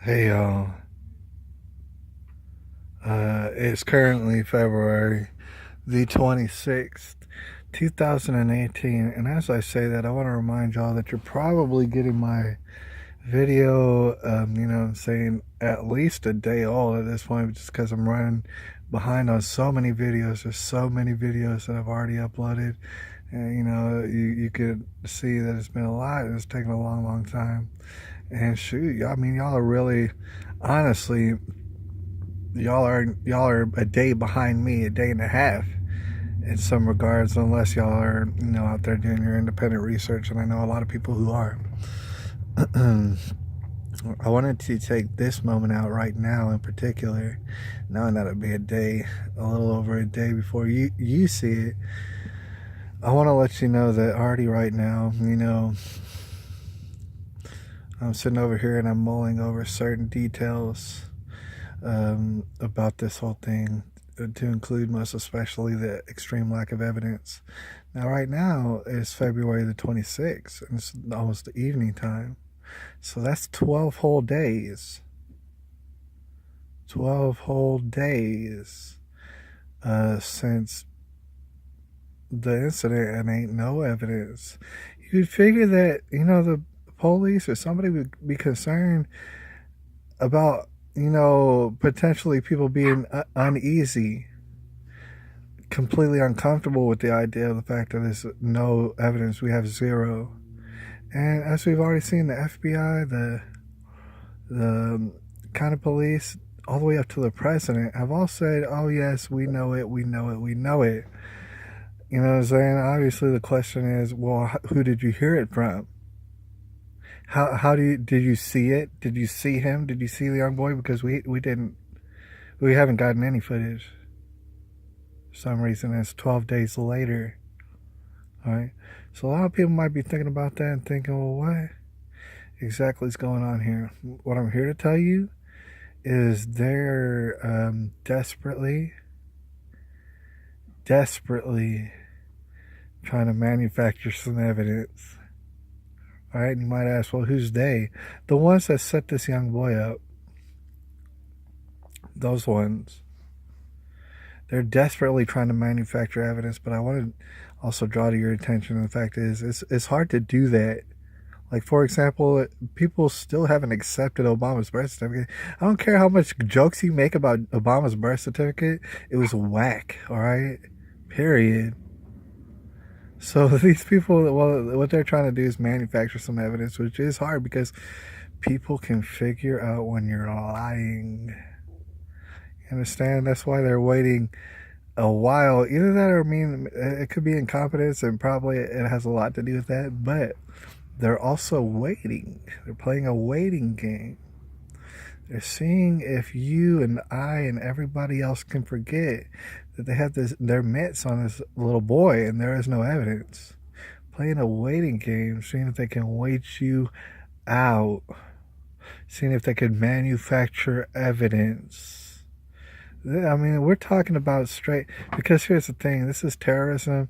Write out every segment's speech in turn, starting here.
Hey y'all, it's currently February the 26th, 2018, and as I say that, I want to remind y'all that you're probably getting my video, I'm saying at least a day old at this point, just because I'm running behind on so many videos. There's so many videos that I've already uploaded, and you could see that it's been a lot, and it's taken a long, long time. And shoot, y'all are really, honestly, y'all are a day behind me, a day and a half in some regards, unless y'all are out there doing your independent research, and I know a lot of people who are. I wanted to take this moment out right now in particular, knowing that it'll be a little over a day before you see it. I want to let you know that already right now, I'm sitting over here and I'm mulling over certain details about this whole thing, to include most especially the extreme lack of evidence. Now, right now is February the 26th, and it's almost the evening time. So that's 12 whole days. 12 whole days since the incident, and ain't no evidence. You'd figure that, the police or somebody would be concerned about, potentially people being uneasy, completely uncomfortable with the idea of the fact that there's no evidence. We have zero. And as we've already seen, the FBI, the kind of police, all the way up to the president, have all said, oh, yes, we know it, we know it, we know it. You know what I'm saying? Obviously, the question is, well, who did you hear it from? Did you see it? Did you see him? Did you see the young boy? Because we haven't gotten any footage. For some reason, it's 12 days later. All right. So a lot of people might be thinking about that and thinking, well, what exactly is going on here? What I'm here to tell you is they're desperately trying to manufacture some evidence. All right. And you might ask, well, who's they? The ones that set this young boy up. Those ones. They're desperately trying to manufacture evidence, but I want to also draw to your attention the fact is it's hard to do that. Like, for example, people still haven't accepted Obama's birth certificate. I don't care how much jokes you make about Obama's birth certificate. It was whack, all right? Period. So these people, well, what they're trying to do is manufacture some evidence, which is hard because people can figure out when you're lying. You understand? That's why they're waiting a while. Either that or, it could be incompetence, and probably it has a lot to do with that, but they're also waiting. They're playing a waiting game. They're seeing if you and I and everybody else can forget that they have their mitts on this little boy and there is no evidence. Playing a waiting game, seeing if they can wait you out, seeing if they can manufacture evidence. We're talking about straight, because here's the thing, this is terrorism,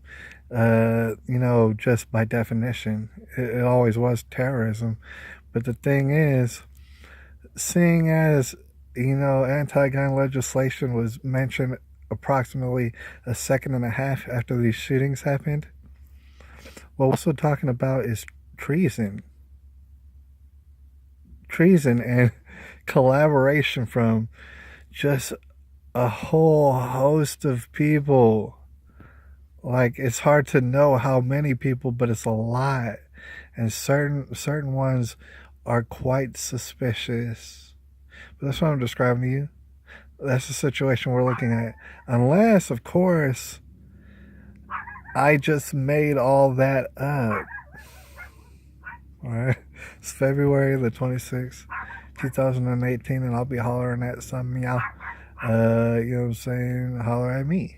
just by definition. It always was terrorism. But the thing is, seeing as, anti-gun legislation was mentioned approximately a second and a half after these shootings happened, what we're also talking about is treason. Treason and collaboration from just a whole host of people. Like, it's hard to know how many people, but it's a lot. And certain ones are quite suspicious. But that's what I'm describing to you. That's the situation we're looking at. Unless, of course, I just made all that up. Alright? It's February the 26th, 2018, and I'll be hollering at some of y'all. You know what I'm saying? Holler at me.